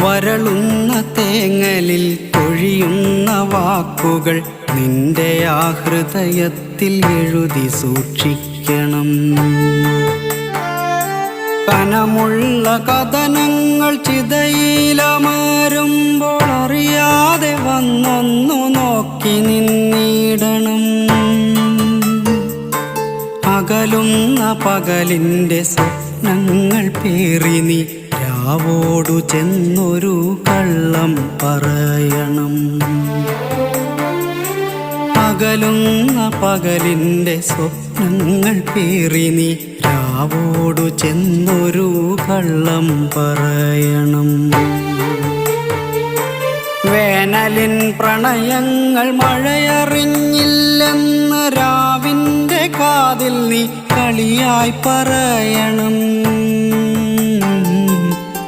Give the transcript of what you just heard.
വരളുന്ന തേങ്ങലിൽ കൊഴിയുന്ന വാക്കുകൾ നിന്റെ ആ ഹൃദയത്തിൽ എഴുതി സൂക്ഷിക്കണം. കനമുള്ള കഥനങ്ങൾ ചിതയിലമരുമ്പോൾ അറിയാതെ വന്നൊന്നു നോക്കി നിന്നിടണം. അകലുന്ന പകലിൻ്റെ സ്വപ്നങ്ങൾ പേറി നീ രാവോടു ചെന്നൊരു കള്ളം പറയണം. അകലുന്ന പകലിൻ്റെ സ്വപ്നങ്ങൾ പേറി നീ രാവോടു ചെന്നൊരു കള്ളം പറയണം. വേനലിൻ പ്രണയങ്ങൾ മഴയറിഞ്ഞില്ലെന്ന് രാവിൻ്റെ കാതിൽ നീ കളിയായി പറയണം.